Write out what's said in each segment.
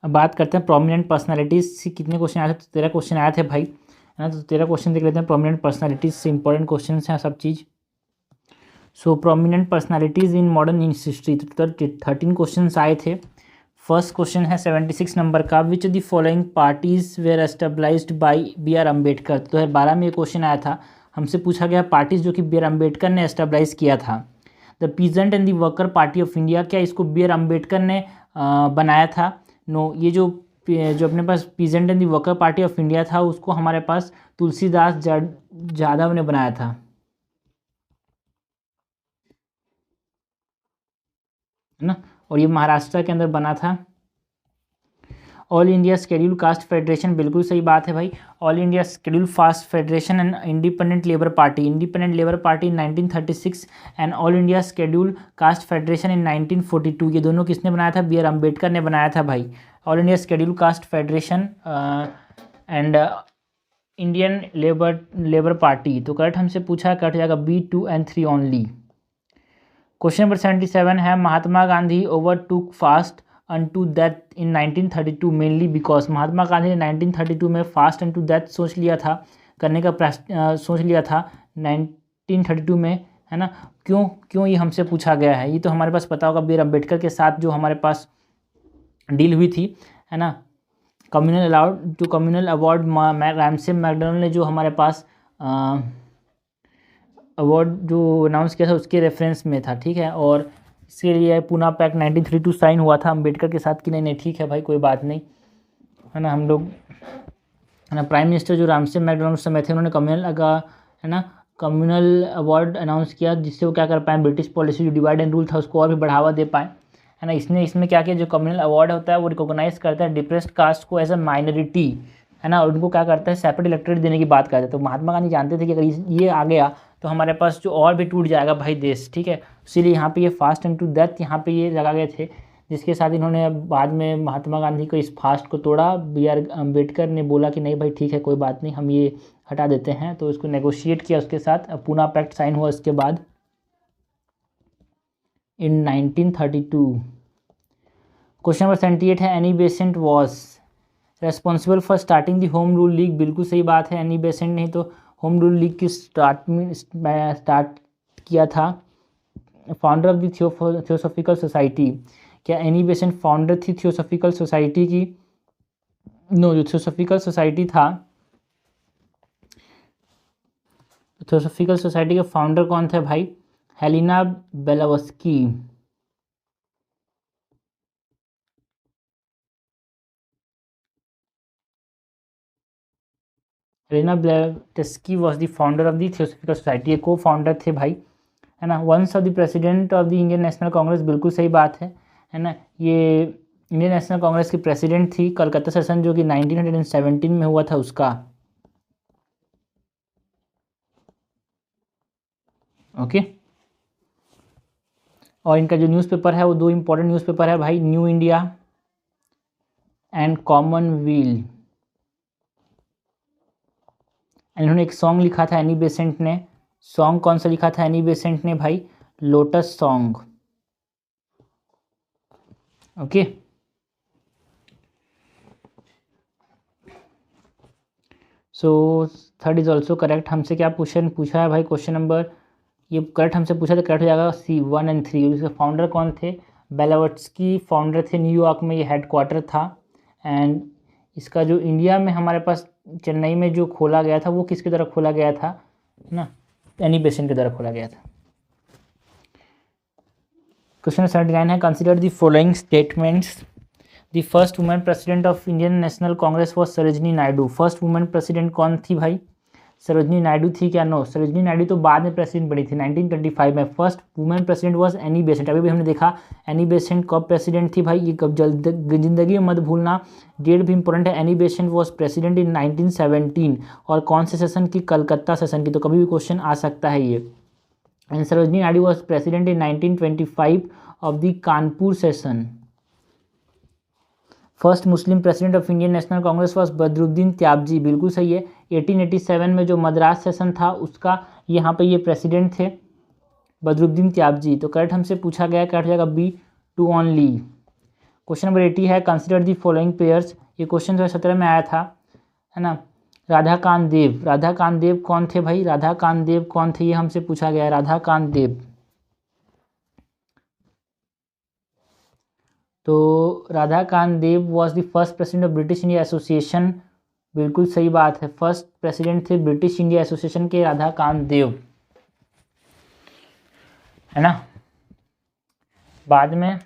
अब बात करते हैं प्रोमिनेंट पर्सनालिटीज़ से कितने क्वेश्चन आए थे। तो 13 क्वेश्चन आए थे भाई, है ना। तो 13 क्वेश्चन देख लेते हैं। प्रोमिनेंट पर्सनालिटीज़ से इंपॉर्टेंट क्वेश्चन हैं सब चीज़। So prominent personalities in modern history, तो 13 क्वेश्चन आए थे। फर्स्ट क्वेश्चन है 76 नंबर का, which the following parties were established by B R Ambedkar. 2012 में ये क्वेश्चन आया था, हमसे पूछा गया पार्टीज जो कि बी आर अम्बेडकर ने एस्टेब्लाइज किया था। The peasant and the worker party of India, क्या इसको बी आर अम्बेडकर ने बनाया था? नो, ये जो अपने पास peasant and the worker party of India था, उसको हमारे पास तुलसीदास जाधव ने बनाया था, है ना। और ये महाराष्ट्र के अंदर बना था। All India scheduled caste federation, बिल्कुल सही बात है भाई। All India scheduled caste federation and independent labour party in 1936 and all India scheduled caste federation in 1942, ये दोनों किसने बनाया था? बी आर अम्बेडकर ने बनाया था भाई। All India scheduled caste federation and Indian labour party, तो करेक्ट हमसे पूछा, कट जाएगा B 2 and 3 only. Question number 77 है, Mahatma Gandhi overtook fast unto death in 1932 mainly because. Mahatma Gandhi ने 1932 में फास्ट अनटू डेथ सोच लिया था, करने का सोच लिया था 1932 में, है ना। क्यों ये हमसे पूछा गया है? ये तो हमारे पास पता होगा, बी आर अम्बेडकर के साथ जो हमारे पास डील हुई थी, है ना। कम्युनल अवार्ड रैमसे मैकडोनल्ड ने जो हमारे पास अवार्ड जो अनाउंस किया था उसके रेफरेंस में था, ठीक है। और इसके लिए पूना पैक्ट 1932 साइन हुआ था अम्बेडकर के साथ कि नहीं, ठीक है भाई, कोई बात नहीं, है ना। हम लोग, है ना, प्राइम मिनिस्टर जो रामसे मैकडोनल्ड उस समय थे, उन्होंने कम्युनल अवार्ड अनाउंस किया, जिससे वो क्या कर पाए, ब्रिटिश पॉलिसी जो डिवाइड एंड रूल था उसको और भी बढ़ावा दे पाए, है ना। इसमें क्या किया, जो कम्युनल अवार्ड होता है वो रिकॉग्नाइज करता है डिप्रेस्ड कास्ट को एज अ माइनॉरिटी, है ना, और उनको क्या करता है, सेपरेट इलेक्टोरेट देने की बात करता है। तो महात्मा गांधी जानते थे कि अगर ये आ गया तो हमारे पास जो और भी टूट जाएगा भाई देश, ठीक है। इसीलिए यहाँ पे ये फास्ट एंड टू डेथ यहाँ पे ये लगा गए थे, जिसके साथ इन्होंने बाद में महात्मा गांधी को इस फास्ट को तोड़ा। बी आर अम्बेडकर ने बोला कि नहीं भाई ठीक है, कोई बात नहीं, हम ये हटा देते हैं, तो उसको नेगोशिएट किया उसके साथ, पूना पैक्ट साइन हुआ उसके बाद इन 1932। क्वेश्चन नंबर 78 है, Annie Besant was responsible for starting the home rule league, बिल्कुल सही बात है। एनी बेसेंट नहीं तो होम रूल लीग की स्टार्ट किया था, founder of the theosophical society. क्या एनी बेसेंट फाउंडर थी थियोसॉफिकल सोसाइटी की? नो, जो थियोसॉफिकल सोसाइटी था, थियोसॉफिकल सोसाइटी के फाउंडर कौन थे भाई? Helena Blavatsky. Helena Blavatsky was the founder of the theosophical society, ये को फाउंडर थे भाई, है ना। Once of the president of the Indian National Congress, बिल्कुल सही बात है ना। ये इंडियन नेशनल कांग्रेस की प्रेसिडेंट थी। कलकत्ता सेशन जो कि 1917 में हुआ था उसका, ओके। और इनका जो न्यूज़पेपर है वो दो इंपॉर्टेंट न्यूज़पेपर है भाई, न्यू इंडिया एंड कॉमनवेल्थ। इन्होंने एक सॉन्ग लिखा था एनी बेसेंट ने, सॉन्ग कौन सा लिखा था एनी बेसेंट ने भाई? Lotus song, okay. So third is also correct. हमसे क्या पूछा है भाई? क्वेश्चन नंबर, ये करेक्ट हमसे पूछा था, करेक्ट हो जाएगा सी 1 and 3। इसके फाउंडर कौन थे? ब्लेवात्स्की फाउंडर थे, न्यूयॉर्क में ये हेडक्वार्टर था। एंड इसका जो इंडिया में हमारे पास चेन्नई में जो खोला गया था वो किसकी तरफ खोला गया था, ना, एनी बेसेंट की तरफ खोला गया था। क्वेश्चन 79 है, consider the following statements. The first women president of Indian National Congress was Sarojini Naidu. First women president कौन थी भाई? सरोजनी नायडू थी क्या? नो, सरोजनी नायडू तो बाद में प्रेसिडेंट बनी थी 1925 में। First women president was Annie Besant. अभी भी हमने देखा एनी बेसेंट कब प्रेसिडेंट थी भाई, ये कब, जिंदगी में मत भूलना, डेट भी इंपॉर्टेंट है। Annie Besant was president in 1917, और कौन से सेशन की? कलकत्ता सेशन की, तो कभी भी क्वेश्चन आ सकता है ये। And Sarojini Naidu was president in 1925 of the Kanpur session. First Muslim president of Indian National Congress was Badruddin Tyabji, बिल्कुल सही है। 1887 में जो मद्रास सेशन था उसका यहाँ पे ये प्रेसिडेंट थे बदरुद्दीन त्याबजी, तो करेक्ट हमसे पूछा गया, करेक्ट हो जाएगा बी 2 ओनली। क्वेश्चन नंबर 80 है कंसिडर दी फॉलोइंग पेयर्स। ये क्वेश्चन 2017 में आया था, है ना। राधाकांत देव, राधाकांत देव कौन थे भाई? राधाकांत देव कौन थे, ये हमसे पूछा गया है। राधाकांत देव, तो Radhakant Dev was the first president of British India association. बिल्कुल सही बात है, फर्स्ट प्रेसिडेंट थे ब्रिटिश इंडिया एसोसिएशन के राधाकांत देव, है ना। बाद में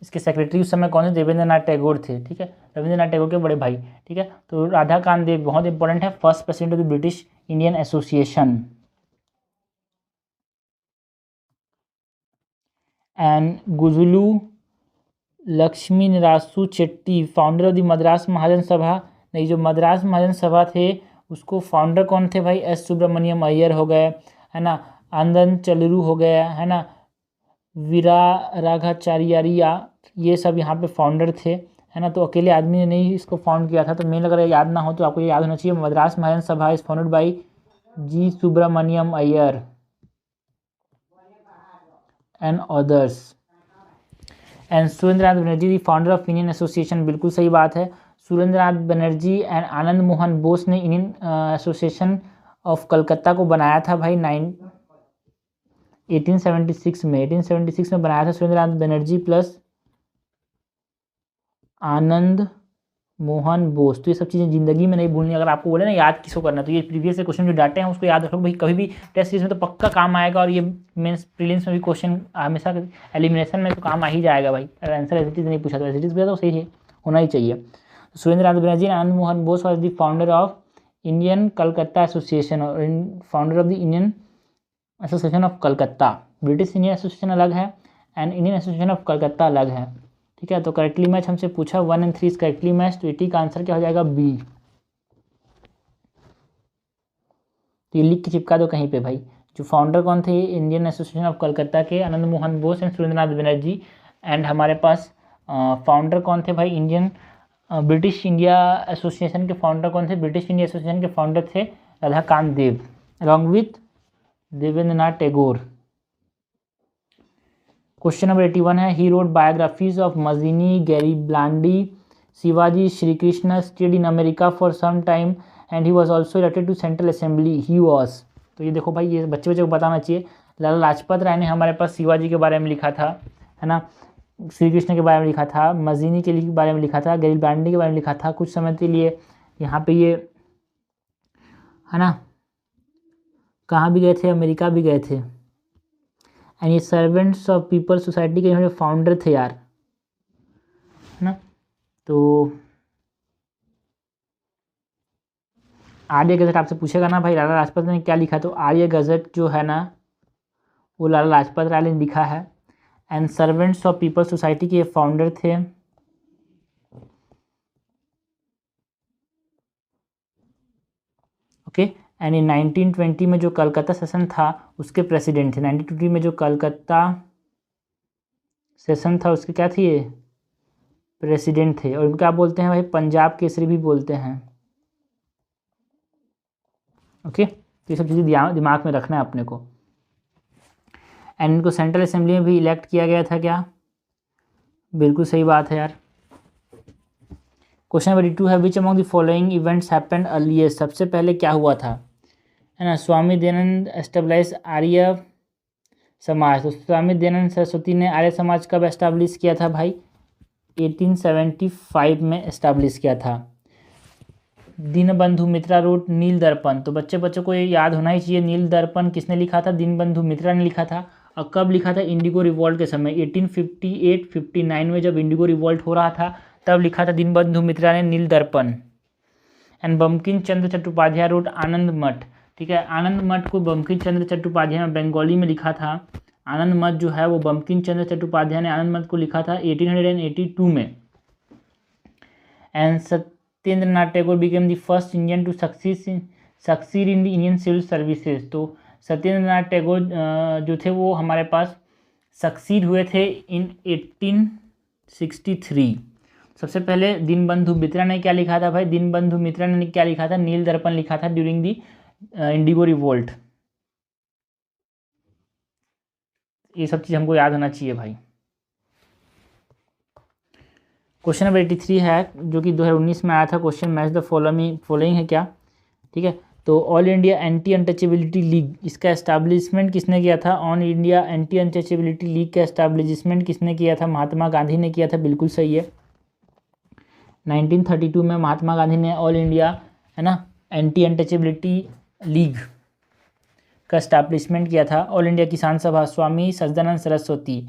इसके सेक्रेटरी उस समय कौन थे? देवेंद्रनाथ टैगोर थे, ठीक है, रविंद्रनाथ टैगोर के बड़े भाई, ठीक है। तो राधाकांत देव बहुत इंपॉर्टेंट है, first president of the British Indian association. And Gujulu Lakshmi Nirasu Chetty, founder of the Madras Mahajan Sabha. नहीं, जो मद्रास महाजन सभा थे उसको फाउंडर कौन थे भाई? एस सुब्रमण्यम अय्यर हो गए, है ना, आनंद चलरू हो गया, है ना, वीरा राघाचार्यारिया, ये सब यहाँ पे फाउंडर थे, है ना। तो अकेले आदमी ने नहीं इसको फाउंड किया था। तो मेन अगर याद ना हो तो आपको ये याद होना चाहिए, Madras Mahajan Sabha is founded by G Subramania Iyer and others. And Surendranath Banerjee the founder of Indian association, बिल्कुल सही बात है। सुरेंद्रनाथ बनर्जी एंड आनंद मोहन बोस ने इंडियन एसोसिएशन ऑफ कलकत्ता को बनाया था भाई 1876 में। 1876 में बनाया था सुरेंद्रनाथ बनर्जी प्लस आनंद मोहन बोस। तो ये सब चीज़ें जिंदगी में नहीं भूलनी। अगर आपको बोले ना याद किसको करना, तो ये प्रीवियस से क्वेश्चन जो डाटे हैं उसको याद रखो भाई, कभी भी टेस्ट सीरीज में तो पक्का काम आएगा, और ये मेंस प्रीलिम्स में भी क्वेश्चन हमेशा एलिमिनेशन में तो काम आ ही जाएगा भाई। अगर आंसर एज इट इज नहीं पूछा तो एज इट इज तो सही है, होना ही चाहिए। Surendranath Banerjee and Anand Mohan Bose was the founder of Indian Calcutta association, और founder of the Indian association of Calcutta. British Indian association अलग है and Indian association of Calcutta अलग है, ठीक है। तो करेक्टली मैच हमसे पूछा 1 और 3 इज करेक्टली मैच, तो 80 का आंसर क्या हो जाएगा? बी। तो ये लिख के चिपका दो कहीं पे भाई। जो फाउंडर कौन थे इंडियन एसोसिएशन ऑफ कलकत्ता के? आनंद मोहन बोस एंड सुरेंद्रनाथ बनर्जी। एंड हमारे पास फाउंडर कौन थे भाई? इंडियन ब्रिटिश इंडिया एसोसिएशन के फाउंडर कौन थे? ब्रिटिश इंडिया एसोसिएशन के फाउंडर थे Radhakant Dev along with Debendranath Tagore. Question number 81 है he read biographies of Mazzini, Garibaldi, Shivaji, Shri Krishna, stayed in America for some time and he was also elected to central assembly. He was, तो ये देखो भाई, ये बच्चे को बताना चाहिए। लाला लाजपत राय ने हमारे पास शिवाजी के बारे में लिखा था, है ना, श्री कृष्ण के बारे में लिखा था, मजीनी के बारे में लिखा था, गैरीबाल्डी के बारे में लिखा था। कुछ समय के लिए यहाँ पे ये, है ना, कहाँ भी गए थे? अमेरिका भी गए थे। एंड ये सर्वेंट्स ऑफ पीपल सोसाइटी के यहाँ फाउंडर थे यार, है ना। तो आर्य गजट आपसे पूछेगा ना भाई लाला लाजपत ने क्या लिखा, तो आर्य गजट जो है ना वो लाला लाजपत राय ने लिखा है। And servants of people society के फाउंडर थे, ओके। एंड इन 1920 में जो कलकत्ता सेशन था उसके प्रेसिडेंट थे। 1920 में जो कलकत्ता सेशन था उसके क्या थे? प्रेसिडेंट थे। और क्या बोलते हैं भाई? पंजाब केसरी भी बोलते हैं, ओके। तो ये सब चीज़ें दिमाग में रखना है अपने को। एंड इनको सेंट्रल असेंबली में भी इलेक्ट किया गया था क्या? बिल्कुल सही बात है यार। क्वेश्चन नंबर 82 है which among the following events happened earliest. सबसे पहले क्या हुआ था, है ना? स्वामी दयानंद एस्टेब्लिश आर्य समाज। तो स्वामी दयानंद सरस्वती ने आर्य समाज कब एस्टेब्लिश किया था भाई? 1875 में एस्टेब्लिश किया था। दीनबंधु मित्रा रोट नील दर्पण। तो बच्चों को ये याद होना ही चाहिए, नील दर्पण किसने लिखा था? दीनबंधु मित्रा ने लिखा था। और कब लिखा था? इंडिगो रिवॉल्ट के समय 1858-59 में जब इंडिगो रिवॉल्ट हो रहा था तब लिखा था दीनबंधु मित्रा ने नील दर्पण। एंड बंकिम चंद्र चट्टोपाध्याय रोट आनंद मठ, ठीक है। आनंद मठ को बंकिम चंद्र चट्टोपाध्याय ने बंगाली में लिखा था। आनंद मठ जो है वो बंकिम चंद्र चट्टोपाध्याय ने आनंद मठ को लिखा था 1882 में। And Satyendranath Tagore became the first Indian to succeed in the Indian civil services. तो सत्येंद्रनाथ टैगोर जो थे वो हमारे पास सक्सीड हुए थे इन 1863। सबसे पहले दीनबंधु मित्रा ने क्या लिखा था भाई? दीनबंधु मित्रा ने क्या लिखा था? नील दर्पण लिखा था ड्यूरिंग द इंडिगो रिवोल्ट। ये सब चीज़ हमको याद होना चाहिए भाई। क्वेश्चन नंबर 83 है जो कि 2019 में आया था क्वेश्चन, मैच द फॉलोइंग है क्या, ठीक है। तो all India anti untouchability league, इसका एस्टैब्लिशमेंट किसने किया था? All India anti untouchability league का एस्टैब्लिशमेंट किसने किया था? महात्मा गांधी ने किया था, बिल्कुल सही है। 1932 में महात्मा गांधी ने ऑल इंडिया, है ना, एंटी अनटचेबिलिटी लीग का एस्टैब्लिशमेंट किया था। ऑल इंडिया किसान सभा, स्वामी सच्चिदानंद सरस्वती,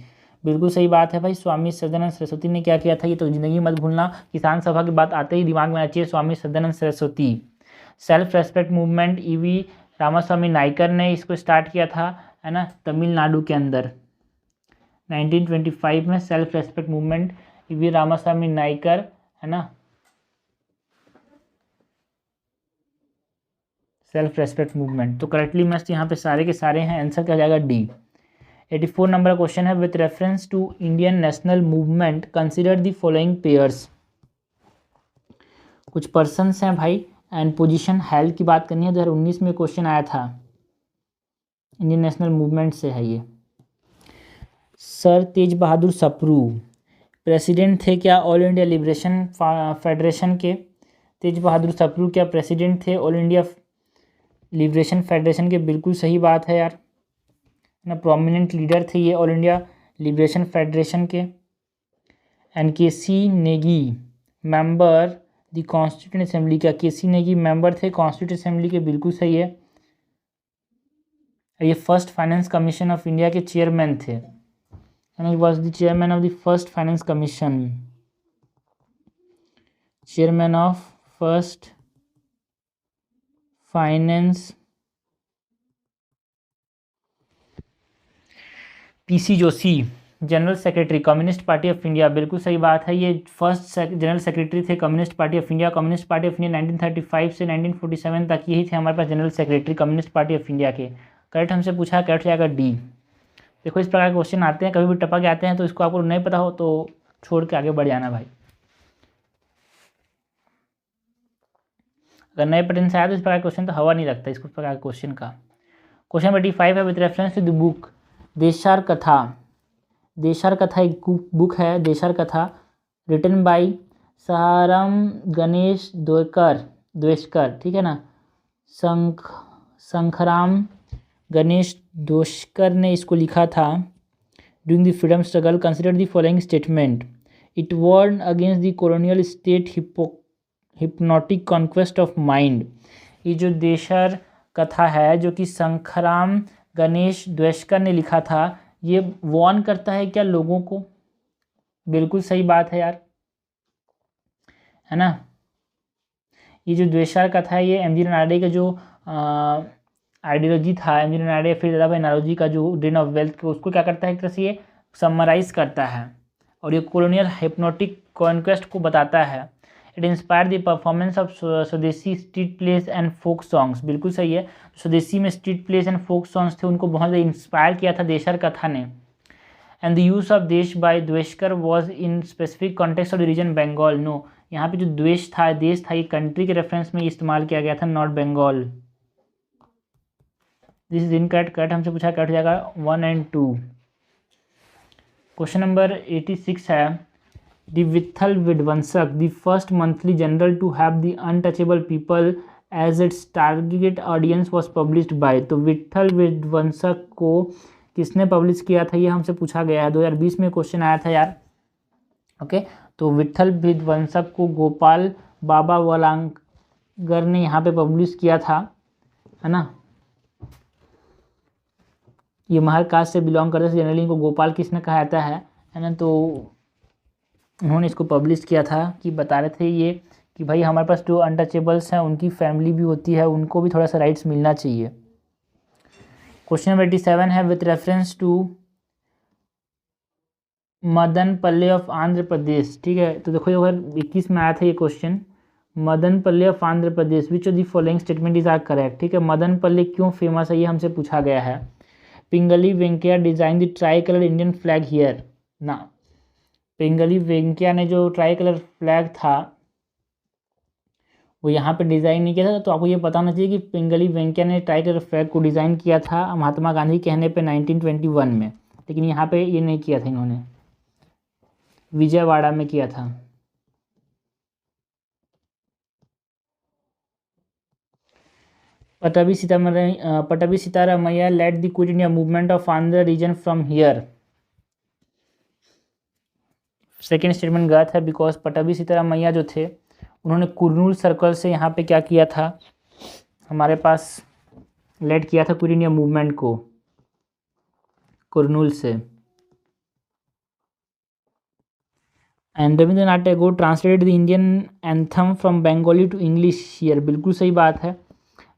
बिल्कुल सही बात है भाई, स्वामी सच्चिदानंद सरस्वती ने क्या किया था, ये तो ज़िंदगी मत भूलना। किसान सभा की बात आते ही दिमाग में आना चाहिए Swami Sachchidanand Saraswati. Self respect movement, EV Ramaswamy Naicker ने इसको स्टार्ट किया था, है ना, तमिलनाडु के अंदर 1925 में। Self respect movement, EV Ramaswamy Naicker, है ना, सेल्फ रेस्पेक्ट मूवमेंट। तो करेक्टली मस्त यहाँ पे सारे के सारे हैं, आंसर क्या जाएगा? डी। 84 नंबर का क्वेश्चन है, with reference to Indian national movement consider the following pairs. कुछ पर्सन्स हैं भाई, एंड पोजीशन हेल्ड की बात करनी है। 2019 में क्वेश्चन आया था, इंडियन नेशनल मूवमेंट से है ये। सर तेज बहादुर सप्रू प्रेसिडेंट थे क्या ऑल इंडिया लिबरेशन फेडरेशन के? तेज बहादुर सप्रू क्या प्रेसिडेंट थे ऑल इंडिया लिबरेशन फेडरेशन के? बिल्कुल सही बात है यार, ना, प्रोमिनेंट लीडर थे ये ऑल इंडिया लिबरेशन फेडरेशन के। And KC. Negi member the constituent assembly, क्या के.सी. नेगी मेंबर थे कॉन्स्टिट्यूंट असेंबली के? बिल्कुल सही है। ये first finance commission of India के चेयरमैन थे, and he was the chairman of the first finance commission, chairman of first finance, PC Joshi general secretary communist party of India, बिल्कुल सही बात है, ये फर्स्ट जनरल सेक्रेटरी थे communist party of India. Communist party of India 1935 से 1947 तक यही थे हमारे पास general secretary communist party of India के। करेक्ट हमसे पूछा, करेक्ट जाएगा डी। देखो इस प्रकार के क्वेश्चन आते हैं, कभी भी टपक के आते हैं, तो इसको आपको नहीं पता हो तो छोड़ के आगे बढ़ जाना भाई। अगर नए पैटर्न से आया तो इस प्रकार क्वेश्चन तो हवा नहीं लगता इसको प्रकार क्वेश्चन का। क्वेश्चन नंबर 85 है, with reference to the book Deshar Katha. Deshar Katha एक बुक है, देशार कथा, रिटन बाय सहाराम गणेश द्वेष्कर, ठीक है ना, शंखराम गणेश दोष्कर ने इसको लिखा था। During the freedom struggle consider the following statement. It warn against the colonial state hypnotic conquest of mind. ये जो देशर कथा है जो कि शंखराम गणेश द्वेष्कर ने लिखा था, ये वार्न करता है क्या लोगों को? बिल्कुल सही बात है यार, है ना। ये जो द्वेषार कथा है ये एम जी रनाडे का जो आइडियोलॉजी था, एम जी रनाडे फिर दादा भाई नारोजी का जो ड्रेन ऑफ वेल्थ को, उसको क्या करता है एक तरह से ये समराइज करता है और ये कॉलोनियल हिप्नोटिक कॉन्क्वेस्ट को बताता है। It inspire the performance of Swadeshi street plays and folk songs, बिल्कुल सही है। स्वदेशी में street plays and folk songs थे, उनको बहुत ज़्यादा इंस्पायर किया था देशर कथा ने। And the use of desh by Dweshkar was in specific context of the region Bengal. No, यहाँ पे जो द्वेष था, देश था, ये कंट्री के रेफरेंस में इस्तेमाल किया गया था, not Bengal. This is incorrect. Correct हमसे पूछा, करेक्ट जाएगा 1 and 2। क्वेश्चन नंबर 86 है, the Vitthal Vidhvansak the first monthly journal to have the untouchable people as its target audience was published by. तो विट्ठल विध्वंसक को किसने पब्लिश किया था, ये हमसे पूछा गया है। 2020 में क्वेश्चन आया था यार, ओके। तो विट्ठल विध्वंसक को गोपाल बाबा वलांगर ने यहाँ पे पब्लिश किया था, है ना। ये महर कास्ट से बिलोंग करते थे, जनरली इनको गोपाल किसने कहा जाता है ना। तो उन्होंने इसको पब्लिश किया था कि बता रहे थे ये कि भाई हमारे पास जो अनटचेबल्स हैं उनकी फैमिली भी होती है, उनको भी थोड़ा सा राइट्स मिलना चाहिए। क्वेश्चन नंबर 87 है, with reference to Madanapalle of Andhra Pradesh, ठीक है। तो देखो अगर 21 में आया था ये question, Madanapalle of Andhra Pradesh, which of the following statement is are correct, ठीक है। मदनपल्ले क्यों फेमस है ये हमसे पूछा गया है। Pingali Venkaiah design the tricolour Indian flag here ना। पिंगली वेंकैया ने जो ट्राई कलर फ्लैग था वो यहाँ पे डिज़ाइन नहीं किया था। तो आपको ये पता होना चाहिए कि पिंगली वेंकैया ने ट्राई कलर फ्लैग को डिज़ाइन किया था महात्मा गांधी कहने पे 1921 में, लेकिन यहाँ पे ये नहीं किया था इन्होंने, विजयवाड़ा में किया था। Pattabhi Sitaramayya led the quit India movement of Andhra region from here. Second statement गलत है, बिकॉज पट्टाभी सीतारामैया जो थे उन्होंने कुरनूल सर्कल से यहाँ पे क्या किया था, हमारे पास लेड किया था क्विट इंडिया मूवमेंट को कुरनूल से। And Rabindranath Tagore translated the Indian anthem from Bengali to English here. बिल्कुल सही बात है,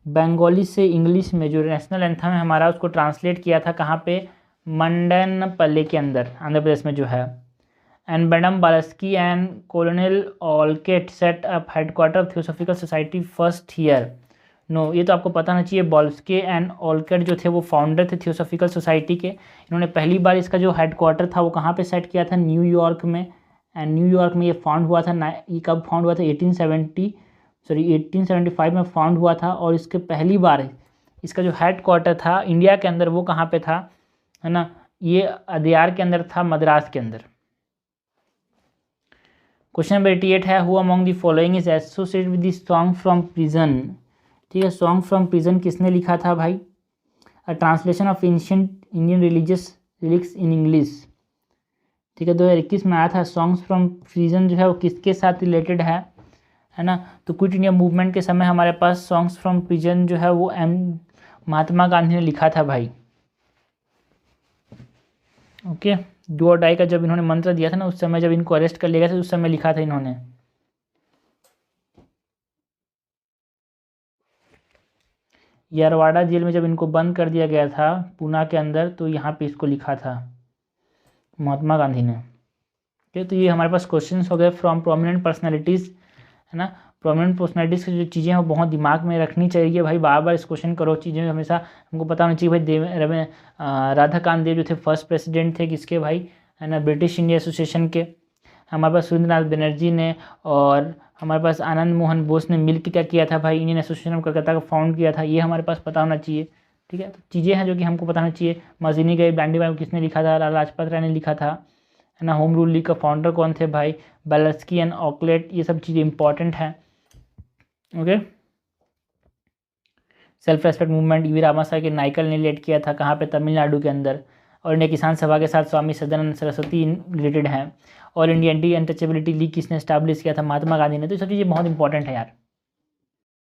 बंगाली से इंग्लिश में जो नेशनल एंथम है हमारा उसको ट्रांसलेट किया था कहाँ पे, मंडनपल्ली के अंदर, आंध्र प्रदेश में जो है। And madam Blavatsky and colonel Olcott set up headquarter of theosophical society first here. No, ये तो आपको पता होना चाहिए, बॉल्स्के एंड ऑलकेट जो थे वो फाउंडर थे थियोसॉफिकल सोसाइटी के। इन्होंने पहली बार इसका जो हेडक्वार्टर था वो कहाँ पे सेट किया था, न्यूयॉर्क में। एंड न्यूयॉर्क में ये फाउंड हुआ था, ये कब फाउंड हुआ था, 1875 में फाउंड हुआ था। और इसके पहली बार इसका जो हेडक्वार्टर था इंडिया के अंदर वो कहाँ पे था, है ना, ये अदयार के अंदर था, मद्रास के अंदर। क्वेश्चन नंबर 88 है, who among the following is associated with the song from prison. ठीक है, सॉन्ग फ्रॉम प्रिजन किसने लिखा था भाई, अ translation of ancient Indian religious lyrics in English. ठीक है, 2021 में आया था। सॉन्ग्स फ्रॉम प्रिजन जो है वो किसके साथ रिलेटेड है ना, तो क्विट इंडिया मूवमेंट के समय हमारे पास सॉन्ग्स फ्रॉम प्रिजन जो है वो महात्मा गांधी ने लिखा था भाई। ओके, डू और डाई का जब इन्होंने मंत्र दिया था ना, उस समय जब इनको अरेस्ट कर लिया गया था उस समय लिखा था इन्होंने। यरवाड़ा जेल में जब इनको बंद कर दिया गया था पूना के अंदर, तो यहाँ पे इसको लिखा था महात्मा गांधी ने। ठीक है, तो ये हमारे पास क्वेश्चंस हो गए फ्रॉम प्रोमिनेंट पर्सनैलिटीज़, है ना। प्रोमिनेंट पर्सनैलिटीज़ की जो चीज़ें हैं वो बहुत दिमाग में रखनी चाहिए भाई, बार बार इस क्वेश्चन करो चीज़ें हमेशा हमको पता होनी चाहिए भाई। राधाकांत देव जो थे फर्स्ट प्रेसिडेंट थे किसके भाई, है ना, ब्रिटिश इंडिया एसोसिएशन के। हमारे पास सुरेंद्रनाथ बनर्जी ने और हमारे पास आनंद मोहन बोस ने मिलकर क्या किया था भाई, इंडियन एसोसिएशन ऑफ कलकत्ता को फाउंड किया था, ये हमारे पास पता होना चाहिए। ठीक है, तो चीज़ें हैं जो कि हमको पता होना चाहिए। मजीनी गई बैंडी बाई किसने लिखा था, लाला लाजपत राय ने लिखा था, है ना। होम रूल लीग का फाउंडर कौन थे भाई, बालस्की एंड ऑकलेट, ये सब चीज़ें इंपॉर्टेंट हैं। Okay, self respect movement V Ramasamy के नाइकल ने लीड किया था, कहाँ पे, तमिलनाडु के अंदर। और इंडिया किसान सभा के साथ स्वामी सदानंद सरस्वती रिलेटेड हैं। और इंडिया एंटी अनटचेबिलिटी लीग किसने स्टैब्लिश किया था, महात्मा गांधी ने। तो ये सब चीज़ें बहुत इंपॉर्टेंट है यार।